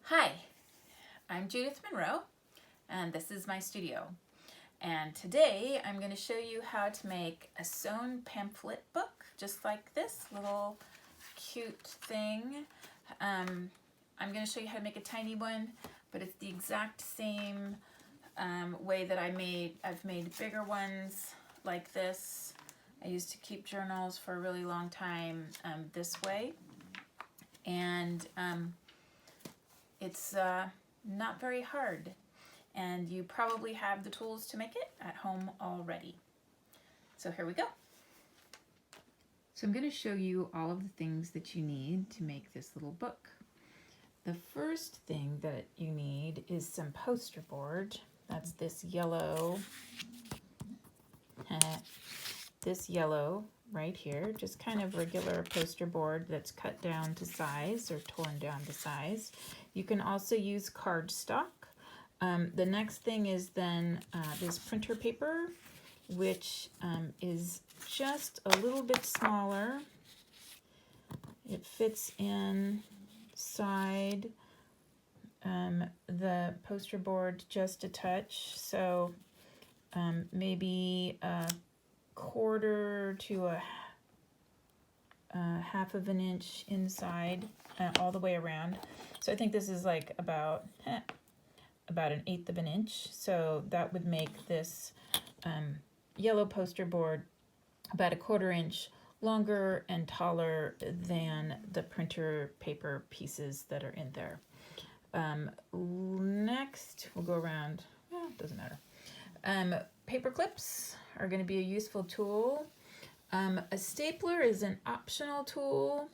Hi, I'm Judith Monroe, and this is my studio. And today I'm going to show you how to make a sewn pamphlet book, just like this little cute thing. I'm going to show you how to make a tiny one, but it's the exact same way that I've made bigger ones like this. I used to keep journals for a really long time this way, and it's not very hard, and you probably have the tools to make it at home already. So here we go. So I'm going to show you all of the things that you need to make this little book. The first thing that you need is some poster board. That's this yellow, right here, just kind of regular poster board that's cut down to size or torn down to size. You can also use cardstock. The next thing is then this printer paper, which is just a little bit smaller. It fits inside the poster board just a touch, so maybe a quarter to a half of an inch inside, all the way around. So I think this is like about an 1/8 of an inch. So that would make this yellow poster board about a 1/4 inch longer and taller than the printer paper pieces that are in there. Next, we'll go around, doesn't matter. Paper clips are going to be a useful tool. A stapler is an optional tool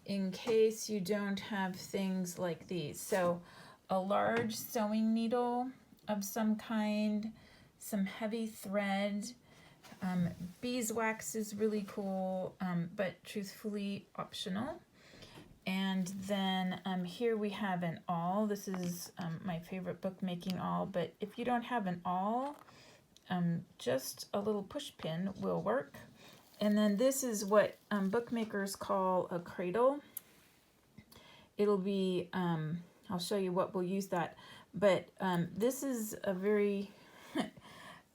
in case you don't have things like these. So a large sewing needle of some kind, some heavy thread, beeswax is really cool, but truthfully optional. And then here we have an awl. This is my favorite bookmaking awl, but if you don't have an awl, just a little push pin will work. And then this is what bookmakers call a cradle. It'll be, I'll show you what we'll use that, but this is a very,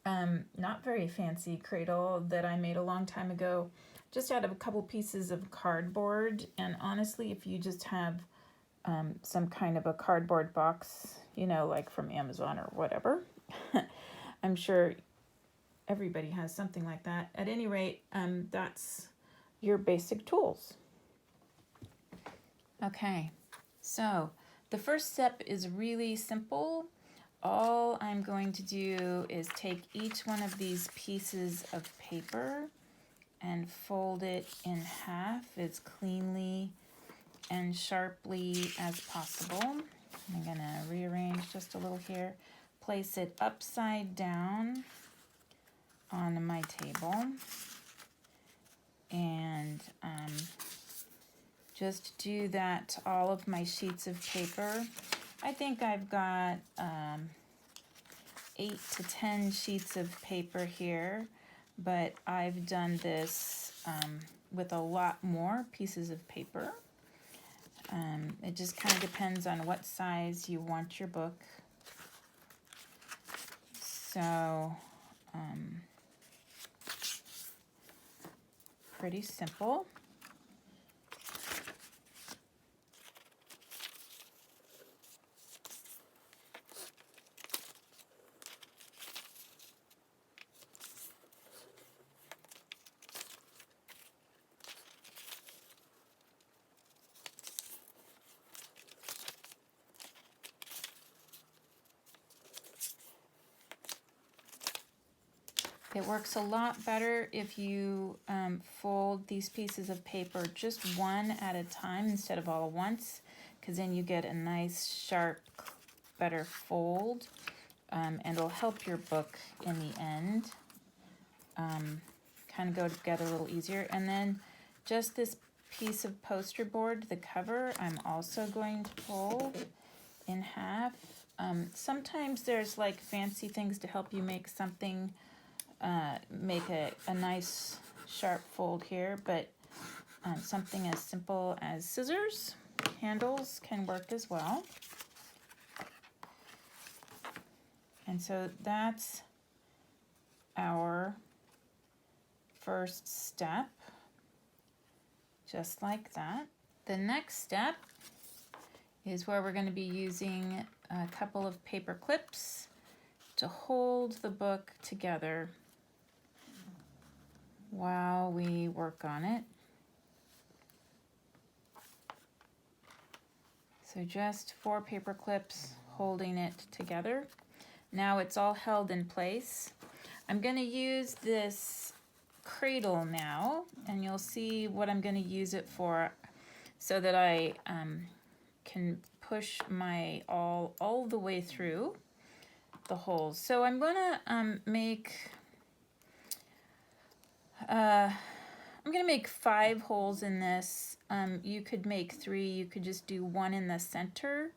not very fancy cradle that I made a long time ago, just out of a couple pieces of cardboard. And honestly, if you just have some kind of a cardboard box, you know, like from Amazon or whatever, I'm sure everybody has something like that. At any rate, that's your basic tools. Okay, so the first step is really simple. All I'm going to do is take each one of these pieces of paper and fold it in half as cleanly and sharply as possible. I'm going to rearrange just a little here. Place it upside down on my table, and just do that to all of my sheets of paper. I think I've got 8 to 10 sheets of paper here, but I've done this with a lot more pieces of paper. It just kind of depends on what size you want your book. So pretty simple. It works a lot better if you fold these pieces of paper just one at a time instead of all at once, because then you get a nice, sharp, better fold, and it'll help your book in the end kind of go together a little easier. And then just this piece of poster board, the cover, I'm also going to fold in half. Sometimes there's like fancy things to help you make something make a nice sharp fold here, but something as simple as scissors handles can work as well. And so that's our first step, just like that. The next step is where we're going to be using a couple of paper clips to hold the book together while we work on it. So just 4 paper clips holding it together. Now it's all held in place. I'm going to use this Cradle now, and you'll see what I'm going to use it for, so that I can push my all the way through the holes. So I'm going to make 5 holes in this. You could make 3. You could just do 1 in the center,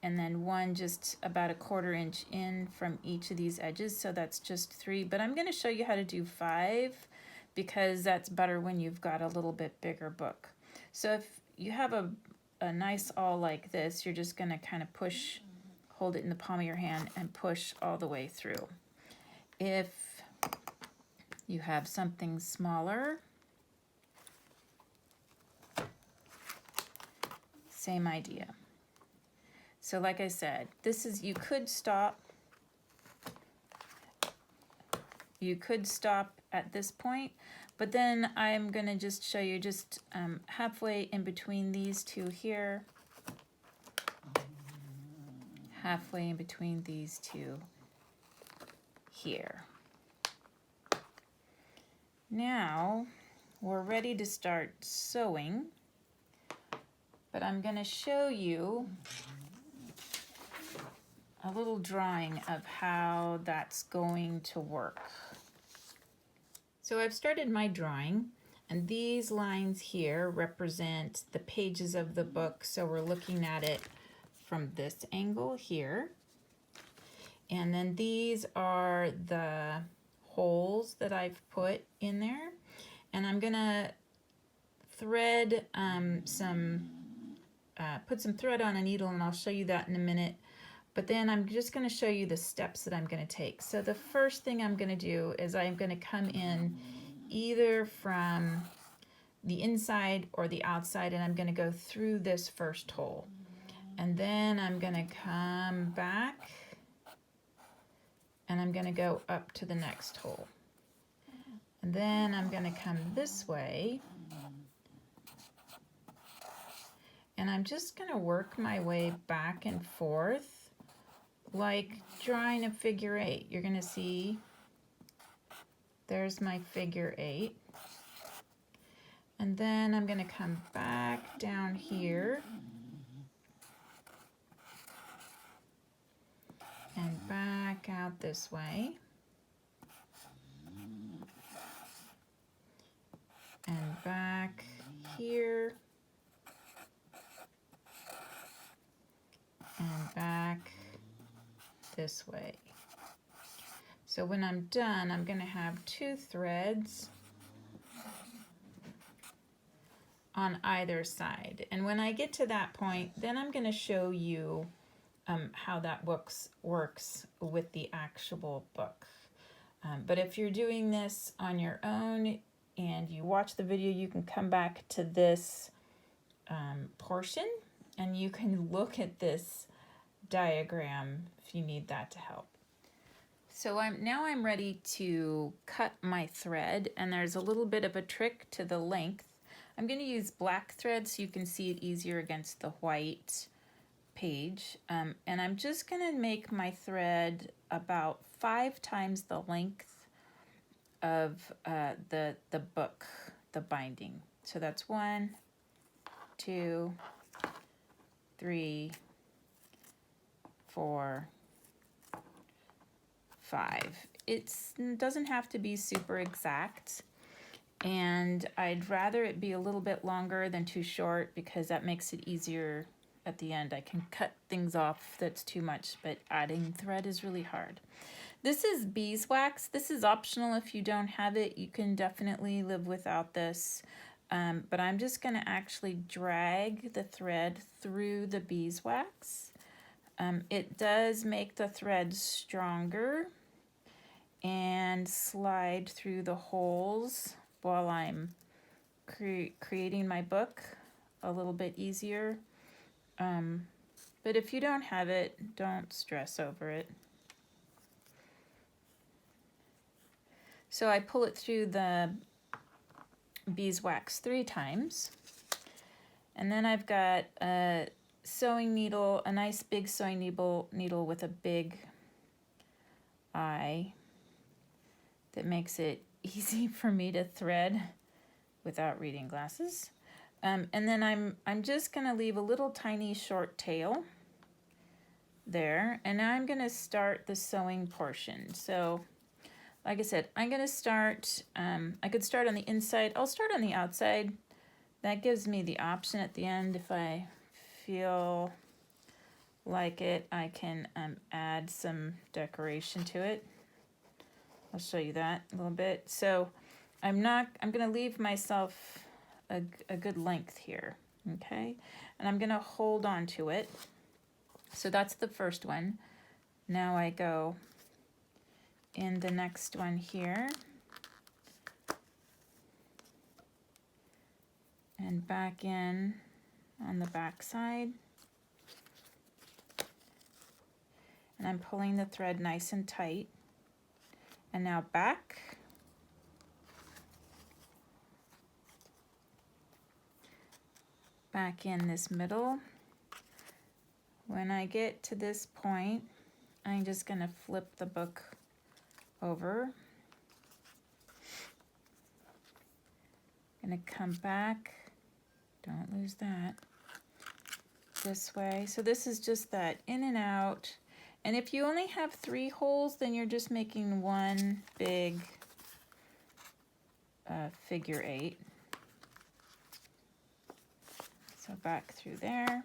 and then 1 just about a 1/4 inch in from each of these edges. So that's just 3. But I'm going to show you how to do 5, because that's better when you've got a little bit bigger book. So if you have a nice awl like this, you're just going to kind of push, hold it in the palm of your hand and push all the way through. If you have something smaller, same idea. So like I said, this is, you could stop at this point, but then I'm going to just show you just halfway in between these two here, halfway in between these two here. Now we're ready to start sewing, but I'm going to show you a little drawing of how that's going to work. So I've started my drawing, and these lines here represent the pages of the book. So we're looking at it from this angle here. And then these are the holes that I've put in there. And I'm gonna thread put some thread on a needle, and I'll show you that in a minute. But then I'm just going to show you the steps that I'm going to take. So the first thing I'm going to do is I'm going to come in either from the inside or the outside, and I'm going to go through this first hole. And then I'm going to come back, and I'm going to go up to the next hole. And then I'm going to come this way, and I'm just going to work my way back and forth like drawing a figure 8. You're going to see there's my figure 8. And then I'm going to come back down here and back out this way. And back here. And back this way. So when I'm done, I'm going to have 2 threads on either side. And when I get to that point, then I'm going to show you how that works with the actual book. But if you're doing this on your own and you watch the video, you can come back to this portion, and you can look at this diagram if you need that to help. So now I'm ready to cut my thread, and there's a little bit of a trick to the length. I'm going to use black thread so you can see it easier against the white page, and I'm just going to make my thread about 5 times the length of the book, the binding. So that's 1, 2, 3, 4, 5. It doesn't have to be super exact, and I'd rather it be a little bit longer than too short, because that makes it easier at the end. I can cut things off that's too much, but adding thread is really hard. This is beeswax. This is optional if you don't have it. You can definitely live without this. but I'm just going to actually drag the thread through the beeswax. It does make the thread stronger and slide through the holes while I'm creating my book a little bit easier. But if you don't have it, don't stress over it. So I pull it through the beeswax 3 times. And then I've got a sewing needle, a nice big sewing needle with a big eye that makes it easy for me to thread without reading glasses. And then I'm just going to leave a little tiny short tail there, and now I'm going to start the sewing portion. So like I said, I'm going to start, I could start on the inside. I'll start on the outside. That gives me the option at the end. If I feel like it, I can add some decoration to it. I'll show you that a little bit. So I'm going to leave myself a good length here, okay? And I'm going to hold on to it. So that's the first one. Now I go in the next one here and back in on the back side, and I'm pulling the thread nice and tight, and now back in this middle. When I get to this point, I'm just going to flip the book over. Going to come back, don't lose that, this way. So this is just that in and out. And if you only have 3 holes, then you're just making one big figure 8. So back through there,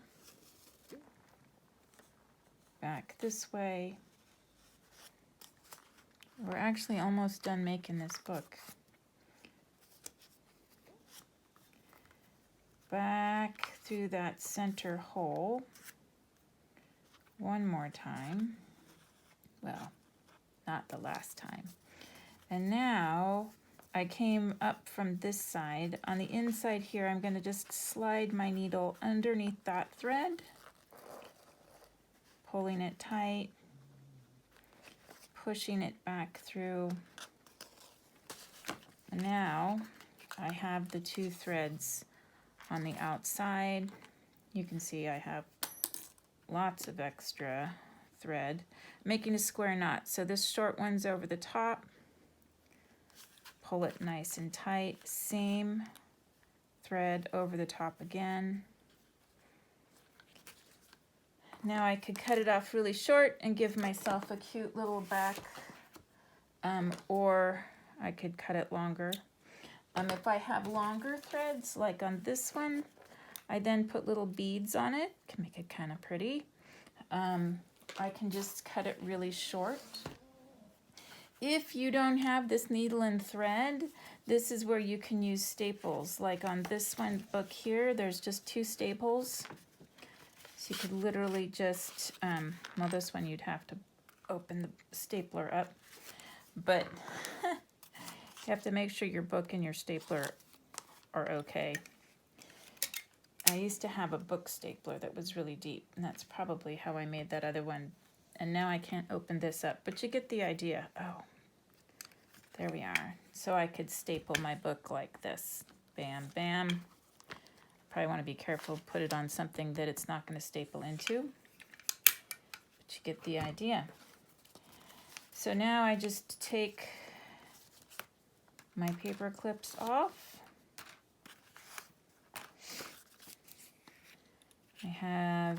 back this way. We're actually almost done making this book. Back through that center hole one more time. Well, not the last time. And now I came up from this side. On the inside here, I'm going to just slide my needle underneath that thread, pulling it tight, pushing it back through. And now I have the 2 threads on the outside. You can see I have lots of extra thread, making a square knot. So this short one's over the top. Pull it nice and tight. Same thread over the top again. Now I could cut it off really short and give myself a cute little back, or I could cut it longer. If I have longer threads, like on this one, I then put little beads on it, can make it kind of pretty. I can just cut it really short. If you don't have this needle and thread, this is where you can use staples. Like on this one book here, there's just 2 staples. So you could literally just, well, this one you'd have to open the stapler up, but you have to make sure your book and your stapler are okay. I used to have a book stapler that was really deep, and that's probably how I made that other one. And now I can't open this up, but you get the idea. Oh, there we are. So I could staple my book like this. Bam, bam. Probably want to be careful, put it on something that it's not going to staple into. But you get the idea. So now I just take my paper clips off. I have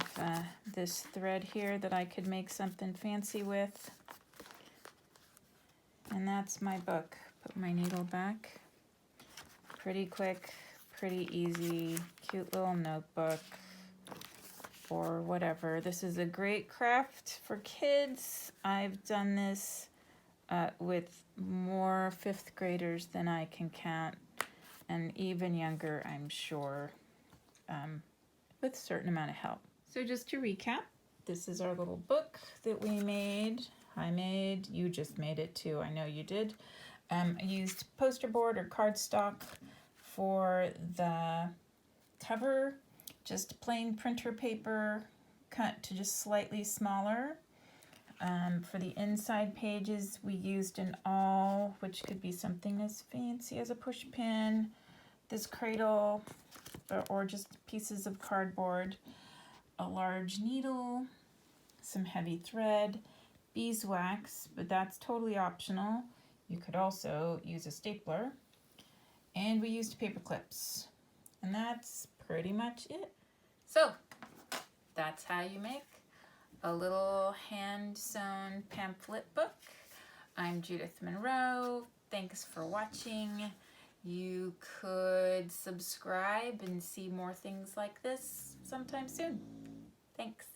this thread here that I could make something fancy with. And that's my book. Put my needle back. Pretty quick, pretty easy, cute little notebook or whatever. This is a great craft for kids. I've done this with more 5th graders than I can count. and even younger, I'm sure, with a certain amount of help. So just to recap, this is our little book that we made. I made, you just made it too, I know you did. I used poster board or cardstock for the cover, just plain printer paper cut to just slightly smaller. For the inside pages, we used an awl, which could be something as fancy as a push pin, this Cradle, or just pieces of cardboard, a large needle, some heavy thread, beeswax, but that's totally optional. You could also use a stapler, and we used paper clips, and that's pretty much it. So that's how you make a little hand-sewn pamphlet book. I'm Judith Monroe. Thanks for watching. You could subscribe and see more things like this sometime soon. Thanks.